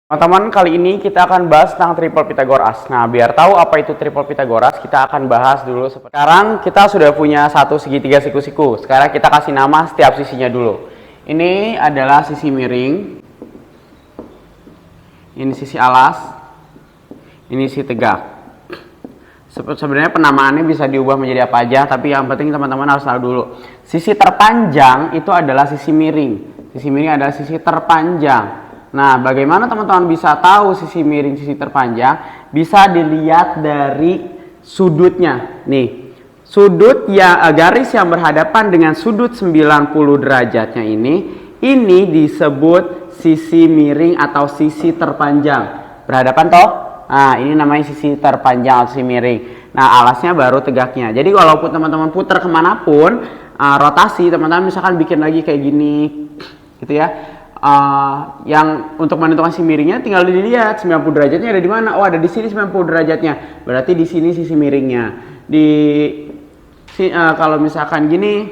Teman-teman, kali ini kita akan bahas tentang triple Pitagoras. Nah, biar tahu apa itu triple Pitagoras, kita akan bahas dulu. Sekarang kita sudah punya satu segitiga siku-siku. Sekarang kita kasih nama setiap sisinya dulu. Ini adalah sisi miring. Ini sisi alas. Ini sisi tegak. Sebenarnya penamaannya bisa diubah menjadi apa aja, tapi yang penting teman-teman harus tahu dulu. Sisi terpanjang itu adalah sisi miring. Sisi miring adalah sisi terpanjang. Nah, bagaimana teman-teman bisa tahu sisi miring, sisi terpanjang? Bisa dilihat dari sudutnya. Nih, sudut garis yang berhadapan dengan sudut 90 derajatnya ini disebut sisi miring atau sisi terpanjang. Berhadapan toh? Nah, ini namanya sisi terpanjang atau sisi miring. Nah, alasnya baru tegaknya. Jadi, walaupun teman-teman putar kemanapun, rotasi, teman-teman misalkan bikin lagi kayak gini, gitu ya. Yang untuk menentukan sisi miringnya tinggal dilihat 90 derajatnya ada di mana. Oh, ada di sini 90 derajatnya. Berarti di sini sisi miringnya. Kalau misalkan gini,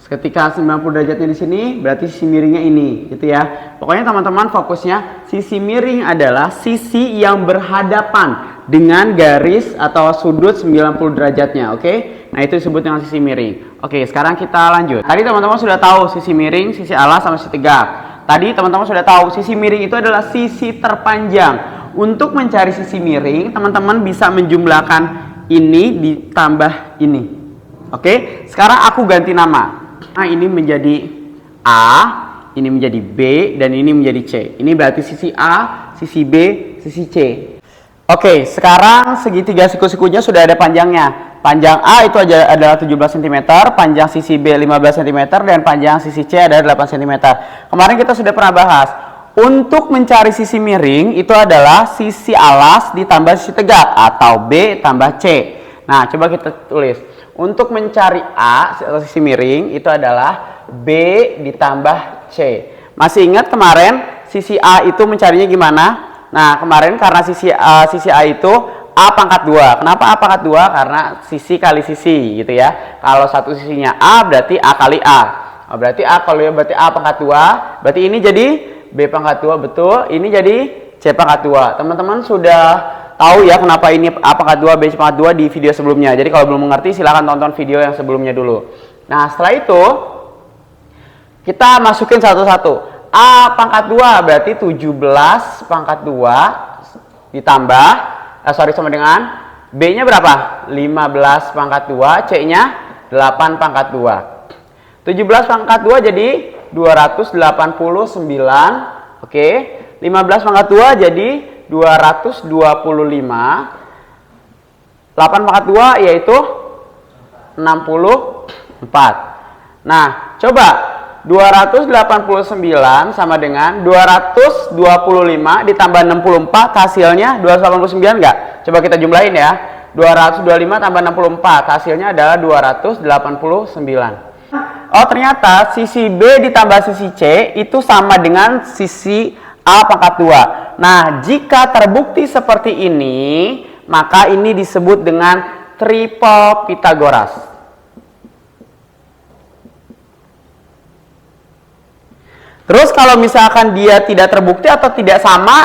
ketika 90 derajatnya di sini, berarti sisi miringnya ini, gitu ya. Pokoknya teman-teman fokusnya sisi miring adalah sisi yang berhadapan dengan garis atau sudut 90 derajatnya, oke? Nah, itu disebut dengan sisi miring. Oke, sekarang kita lanjut. Tadi teman-teman sudah tahu sisi miring, sisi alas, sama sisi tegak. Tadi teman-teman sudah tahu sisi miring itu adalah sisi terpanjang. Untuk mencari sisi miring, teman-teman bisa menjumlahkan ini ditambah ini. Oke, sekarang aku ganti nama. Nah, ini menjadi A, ini menjadi B, dan ini menjadi C. Ini berarti sisi A, sisi B, sisi C. Oke, sekarang segitiga siku-sikunya sudah ada panjangnya. Panjang A itu adalah 17 cm, panjang sisi B 15 cm, dan panjang sisi C adalah 8 cm. Kemarin kita sudah pernah bahas. Untuk mencari sisi miring itu adalah sisi alas ditambah sisi tegak atau B tambah C. Nah, coba kita tulis. Untuk mencari A atau sisi miring itu adalah B ditambah C. Masih ingat kemarin sisi A itu mencarinya gimana? Nah, kemarin karena sisi A itu A pangkat 2. Kenapa A pangkat 2? Karena sisi kali sisi gitu ya. Kalau satu sisinya A berarti A kali A. Oh, berarti A kalau ya berarti A pangkat 2. Berarti ini jadi B pangkat 2, betul. Ini jadi C pangkat 2. Teman-teman sudah tahu ya kenapa ini A pangkat 2, B pangkat 2 di video sebelumnya. Jadi kalau belum mengerti silahkan tonton video yang sebelumnya dulu. Nah, setelah itu kita masukin satu-satu. A pangkat 2 berarti 17 pangkat 2 ditambah sama dengan B-nya berapa? 15 pangkat 2, C-nya 8 pangkat 2. 17 pangkat 2 jadi 289. Oke. 15 pangkat 2 jadi 225. 8 pangkat 2 yaitu 64. Nah, coba 289 sama dengan 225 ditambah 64, hasilnya 289 enggak? Coba kita jumlahin ya. 225 tambah 64, hasilnya adalah 289. Oh, ternyata sisi B ditambah sisi C itu sama dengan sisi A pangkat 2. Nah, jika terbukti seperti ini, maka ini disebut dengan triple Pitagoras. Terus kalau misalkan dia tidak terbukti atau tidak sama,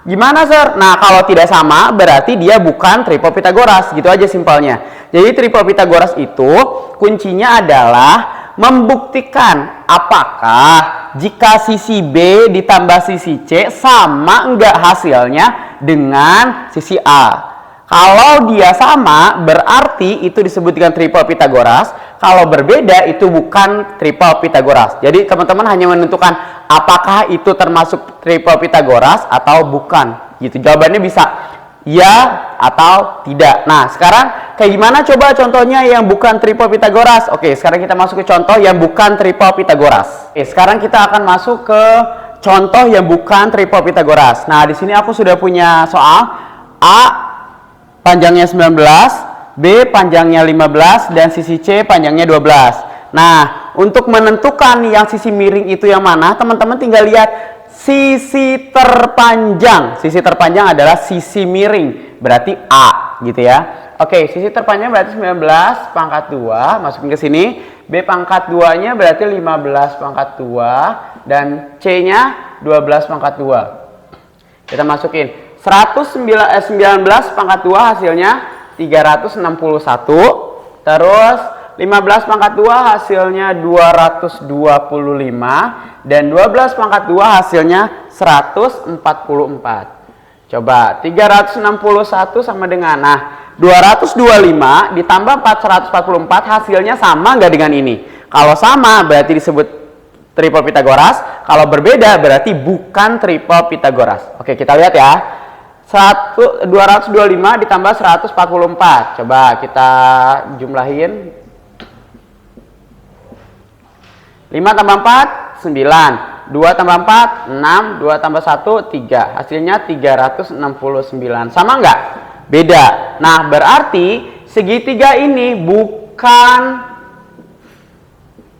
gimana, Sir? Nah, kalau tidak sama berarti dia bukan triple Pitagoras. Gitu aja simpelnya. Jadi triple Pitagoras itu kuncinya adalah membuktikan apakah jika sisi B ditambah sisi C sama enggak hasilnya dengan sisi A. Kalau dia sama berarti itu disebut dengan triple Pitagoras. Kalau berbeda itu bukan triple Pitagoras. Jadi teman-teman hanya menentukan apakah itu termasuk triple Pitagoras atau bukan. Gitu. Jawabannya bisa ya atau tidak. Nah, sekarang kayak gimana coba contohnya yang bukan triple Pitagoras? Oke, sekarang kita masuk ke contoh yang bukan triple Pitagoras. Oke, sekarang kita akan masuk ke contoh yang bukan triple Pitagoras. Nah, di sini aku sudah punya soal. A panjangnya 19, B panjangnya 15, dan sisi C panjangnya 12. Nah, untuk menentukan yang sisi miring itu yang mana, teman-teman tinggal lihat sisi terpanjang. Sisi terpanjang adalah sisi miring, berarti A gitu ya. Oke, sisi terpanjang berarti 19 pangkat 2, masukin ke sini. B pangkat 2-nya berarti 15 pangkat 2 dan C-nya 12 pangkat 2. Kita masukin 19 pangkat 2 hasilnya 361. Terus 15 pangkat 2 hasilnya 225 dan 12 pangkat 2 hasilnya 144. Coba 361 sama dengan 225 ditambah 444 hasilnya sama nggak dengan ini? Kalau sama berarti disebut triple Pitagoras, kalau berbeda berarti bukan triple Pitagoras. Oke, kita lihat ya. 225 ditambah 144. Coba kita jumlahin. 5 tambah 4, 9. 2 tambah 4, 6. 2 tambah 1, 3. Hasilnya 369. Sama nggak? Beda. Nah, berarti segitiga ini bukan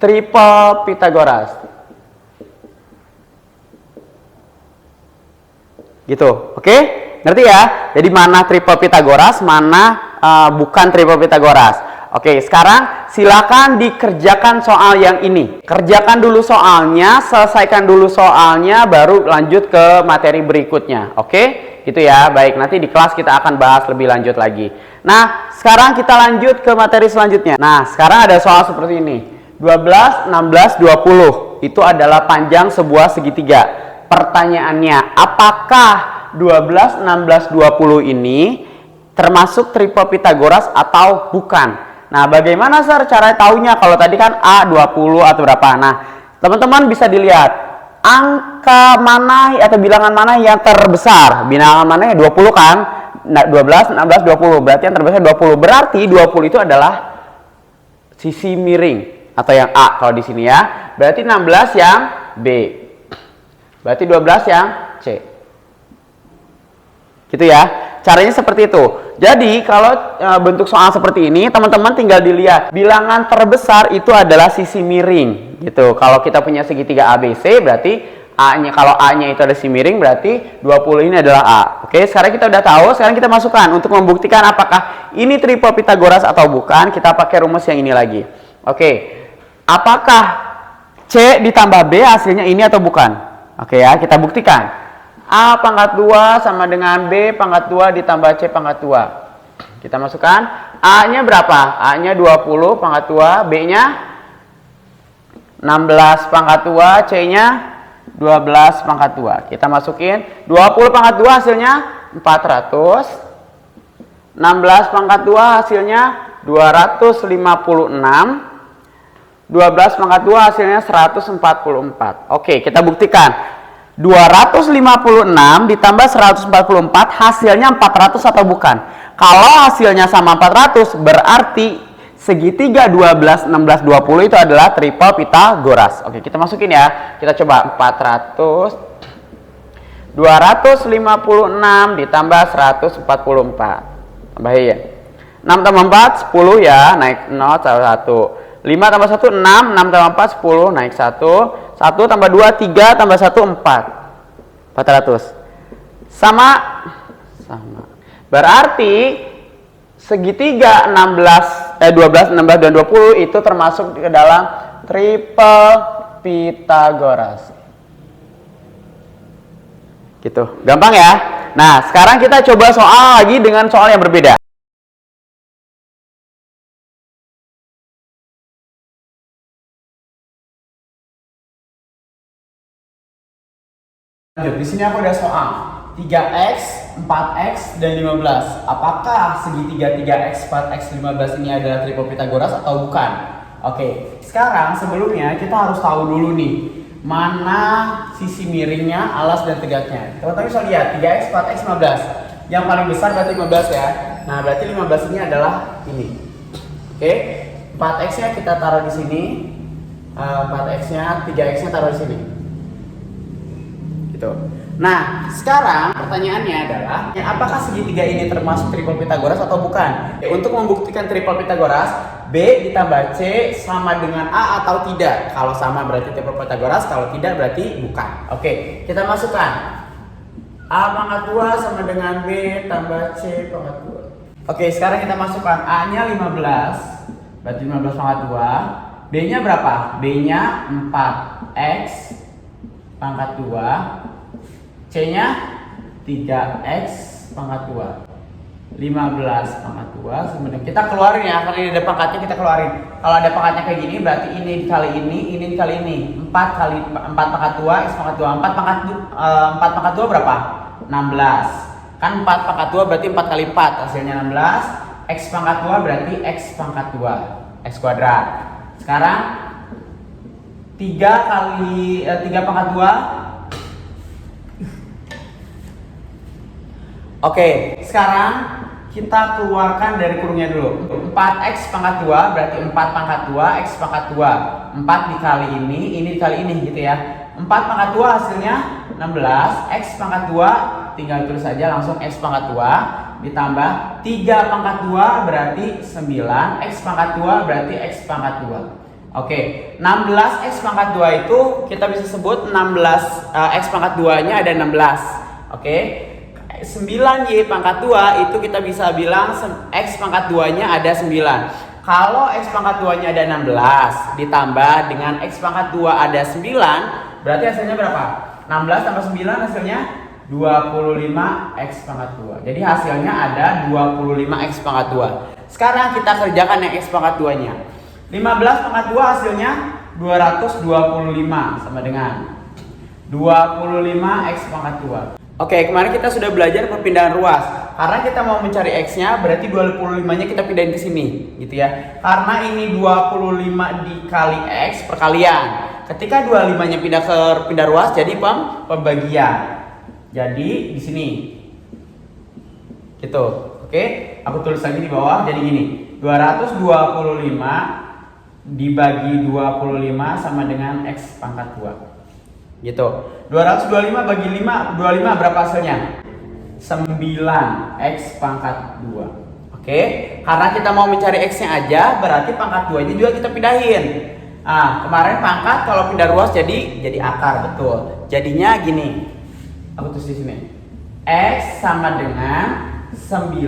triple Pitagoras. Gitu, oke? Ngerti ya? Jadi mana triple Pitagoras, mana bukan triple Pitagoras. Oke, sekarang silakan dikerjakan soal yang ini. Kerjakan dulu soalnya, selesaikan dulu soalnya, baru lanjut ke materi berikutnya. Oke? Gitu ya. Baik, nanti di kelas kita akan bahas lebih lanjut lagi. Nah, sekarang kita lanjut ke materi selanjutnya. Nah, sekarang ada soal seperti ini. 12, 16, 20. Itu adalah panjang sebuah segitiga. Pertanyaannya, apakah 12, 16, 20 ini termasuk triple Pitagoras atau bukan? Nah, bagaimana Sir cara taunya? Kalau tadi kan A 20 atau berapa? Nah, teman-teman bisa dilihat angka mana atau bilangan mana yang terbesar. Bilangan mana ya? 20 kan? Nah, 12, 16, 20. Berarti yang terbesar 20. Berarti 20 itu adalah sisi miring atau yang A kalau di sini ya. Berarti 16 yang B. Berarti 12 yang C. Gitu ya. Caranya seperti itu. Jadi kalau bentuk soal seperti ini, teman-teman tinggal dilihat. Bilangan terbesar itu adalah sisi miring, gitu. Kalau kita punya segitiga ABC, berarti A-nya, kalau A-nya itu ada sisi miring, berarti 20 ini adalah A. Oke, sekarang kita udah tahu. Sekarang kita masukkan untuk membuktikan apakah ini triple Pitagoras atau bukan. Kita pakai rumus yang ini lagi. Oke, apakah C ditambah B hasilnya ini atau bukan? Oke ya, kita buktikan. A pangkat 2 sama dengan B pangkat 2 ditambah C pangkat 2. Kita masukkan. A-nya berapa? A-nya 20 pangkat 2, B-nya 16 pangkat 2, C-nya 12 pangkat 2. Kita masukin. 20 pangkat 2 hasilnya 400. 16 pangkat 2 hasilnya 256. 12 pangkat 2 hasilnya 144. Oke, kita buktikan. 256 ditambah 144 hasilnya 400 atau bukan? Kalau hasilnya sama 400 berarti segitiga 12, 16, 20 itu adalah triple Pitagoras. Oke, kita masukin ya. Kita coba 400 256 ditambah 144. Tambahin. 6 tambah 4 10 ya, naik 0 1. 5 tambah 1 6, 6 tambah 4 10, naik 1. 1 tambah 2 3 tambah 1 4. 400. Sama. Berarti segitiga 12, 16 dan 20 itu termasuk ke dalam triple Pitagoras. Gitu. Gampang ya? Nah, sekarang kita coba soal lagi dengan soal yang berbeda. Lanjut, di sini aku ada soal 3x, 4x, dan 15. Apakah segitiga 3x, 4x, 15 ini adalah triple Pitagoras atau bukan? Oke, sekarang sebelumnya kita harus tahu dulu nih mana sisi miringnya, alas dan tegaknya. Teman-teman bisa lihat 3x, 4x, 15. Yang paling besar berarti 15 ya. Nah, berarti 15 ini adalah ini. Oke, 4x-nya kita taruh di sini. 4x-nya, 3x-nya taruh di sini. Gitu. Nah, sekarang pertanyaannya adalah apakah segitiga ini termasuk triple Pitagoras atau bukan? Untuk membuktikan triple Pitagoras, B ditambah C sama dengan A atau tidak. Kalau sama berarti triple Pitagoras, kalau tidak berarti bukan. Oke, kita masukkan. A pangkat 2 sama dengan B tambah C pangkat 2. Oke, sekarang kita masukkan A-nya 15, berarti 15 pangkat 2. B-nya berapa? B-nya 4x pangkat 2. C-nya 3x pangkat 2. 15 pangkat 2 sama dengan, kita keluarin ya, kalau ini ada pangkatnya kita keluarin. Kalau ada pangkatnya kayak gini berarti ini dikali ini dikali ini. 4 kali 4 pangkat 2 x pangkat 2. 4 pangkat 2 berapa? 16. Kan 4 pangkat 2 berarti 4 kali 4 hasilnya 16. X pangkat 2 berarti x pangkat 2, x kuadrat. Sekarang 3 kali 3 pangkat 2. Oke, sekarang kita keluarkan dari kurungnya dulu. 4x pangkat 2 berarti 4 pangkat 2 x pangkat 2. 4 dikali ini dikali ini gitu ya. 4 pangkat 2 hasilnya 16. X pangkat 2 tinggal tulis saja langsung x pangkat 2 ditambah 3 pangkat 2 berarti 9. X pangkat 2 berarti x pangkat 2. Oke, 16 x pangkat 2 itu kita bisa sebut 16 x pangkat 2 nya ada 16. Oke. 9y pangkat 2 itu kita bisa bilang x pangkat 2 nya ada 9. Kalau x pangkat 2 nya ada 16 ditambah dengan x pangkat 2 ada 9, berarti hasilnya berapa? 16 tambah 9 hasilnya 25 x pangkat 2. Jadi hasilnya ada 25 x pangkat 2. Sekarang kita kerjakan yang x pangkat 2 nya. 15 pangkat 2 hasilnya 225 sama dengan 25 x pangkat 2. Oke, kemarin kita sudah belajar perpindahan ruas. Karena kita mau mencari x-nya, berarti 25-nya kita pindahin ke sini, gitu ya. Karena ini 25 dikali x perkalian. Ketika 25-nya pindah ruas, jadi pembagian. Jadi di sini. Gitu. Oke, aku tulis lagi di bawah jadi gini. 225 dibagi 25 sama dengan x pangkat 2. Gitu. 225 bagi 5, 25 berapa hasilnya? 9 x pangkat 2. Oke, karena kita mau mencari x-nya aja, berarti pangkat 2-nya juga kita pindahin. Nah, kemarin pangkat kalau pindah ruas jadi akar, betul. Jadinya gini. Aku tulis di sini. X sama dengan 9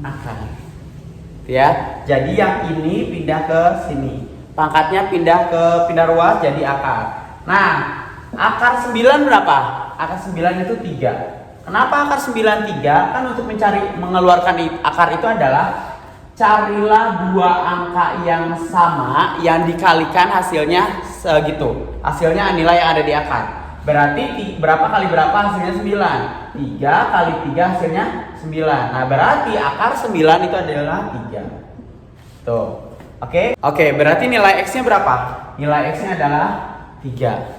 akar. Ya, jadi yang ini pindah ke sini. Pangkatnya pindah ruas jadi akar. Nah, akar 9 berapa? Akar 9 itu 3. Kenapa akar 9 3? Kan untuk mengeluarkan akar itu adalah carilah dua angka yang sama yang dikalikan hasilnya segitu. Hasilnya nilai yang ada di akar. Berarti berapa kali berapa hasilnya 9? 3 kali 3 hasilnya 9. Nah, berarti akar 9 itu adalah 3. Tuh. Oke, berarti nilai X-nya berapa? Nilai X-nya adalah 3.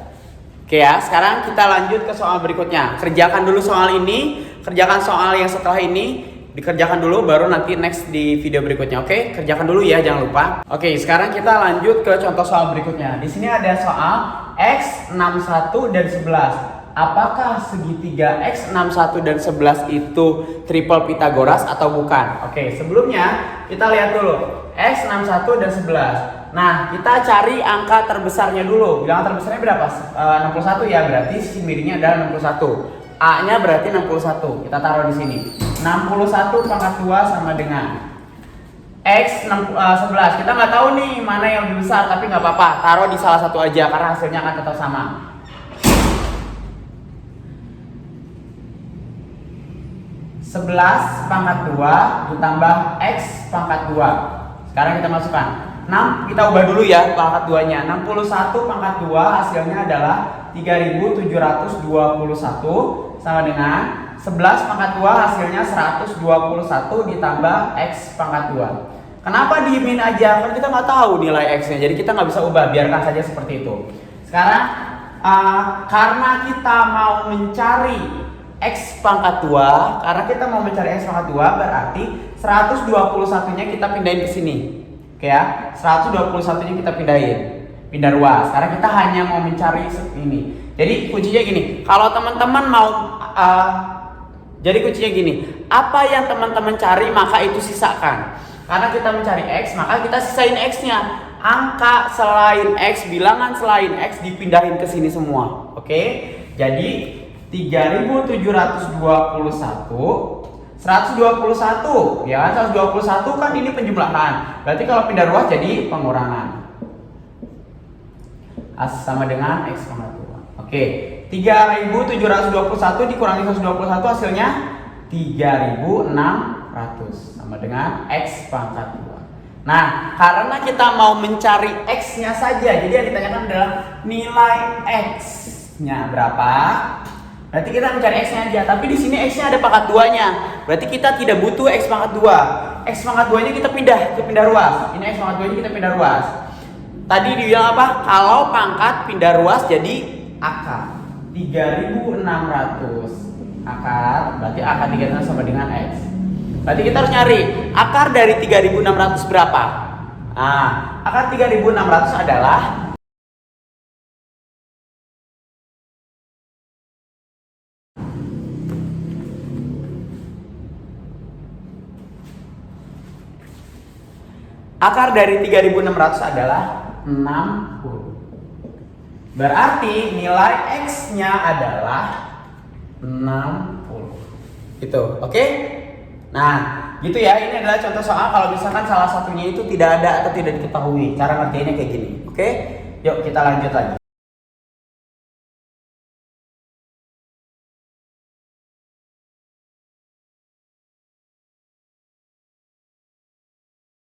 Oke ya, sekarang kita lanjut ke soal berikutnya. Kerjakan dulu soal ini, kerjakan soal yang setelah ini, dikerjakan dulu baru nanti next di video berikutnya. Oke, kerjakan dulu ya, jangan lupa. Oke, sekarang kita lanjut ke contoh soal berikutnya. Di sini ada soal X 61 dan 11. Apakah segitiga X 61 dan 11 itu triple Pitagoras atau bukan? Oke, sebelumnya kita lihat dulu X 61 dan 11. Nah, kita cari angka terbesarnya dulu. Bilangan terbesarnya berapa? 61 ya, berarti sisi miringnya adalah 61. A-nya berarti 61. Kita taruh di sini. 61 pangkat 2 sama dengan X 11. Kita nggak tahu nih mana yang lebih besar, tapi nggak apa-apa. Taruh di salah satu aja karena hasilnya akan tetap sama. 11 pangkat 2 ditambah X pangkat 2. Sekarang kita masukkan 6, kita ubah dulu ya pangkat 2 nya. 61 pangkat 2 hasilnya adalah 3721 sama dengan 11 pangkat 2 hasilnya 121 ditambah X pangkat 2. Kenapa diemin aja? Karena kita nggak tahu nilai X nya, jadi kita nggak bisa ubah, biarkan saja seperti itu. Sekarang karena kita mau mencari X pangkat 2, karena kita mau mencari X pangkat 2 berarti 121 nya kita pindahin ke sini. Oke ya, 121 nya kita pindah ruas. Karena kita hanya mau mencari ini. Jadi kuncinya gini, kalau teman-teman mau jadi kuncinya gini, apa yang teman-teman cari maka itu sisakan. Karena kita mencari X, maka kita sisain X-nya. Angka selain X, bilangan selain X dipindahin ke sini semua. Oke? Jadi 3721 121, ya kan? 121 kan ini penjumlahan. Berarti kalau pindah ruas jadi pengurangan. Sama dengan X pangkat 2. Oke, 3721 dikurangi 121 hasilnya 3600 sama dengan X pangkat 2. Nah, karena kita mau mencari X-nya saja, jadi yang ditanyakan adalah nilai X-nya berapa. Berarti kita mencari X-nya aja, tapi di sini X-nya ada pangkat 2-nya. Berarti kita tidak butuh X pangkat 2. X pangkat 2-nya kita pindah ruas. Ini X pangkat 2-nya kita pindah ruas. Tadi dibilang apa? Kalau pangkat pindah ruas jadi akar 3600. Akar, berarti akar 3600 sama dengan X. Berarti kita harus nyari akar dari 3600 berapa? Nah, akar 3600 adalah akar dari 3600 adalah 60. Berarti nilai X-nya adalah 60. Itu, oke? Nah, gitu ya. Ini adalah contoh soal kalau misalkan salah satunya itu tidak ada atau tidak diketahui. Cara ngerjainnya kayak gini. Oke? Yuk kita lanjut lagi.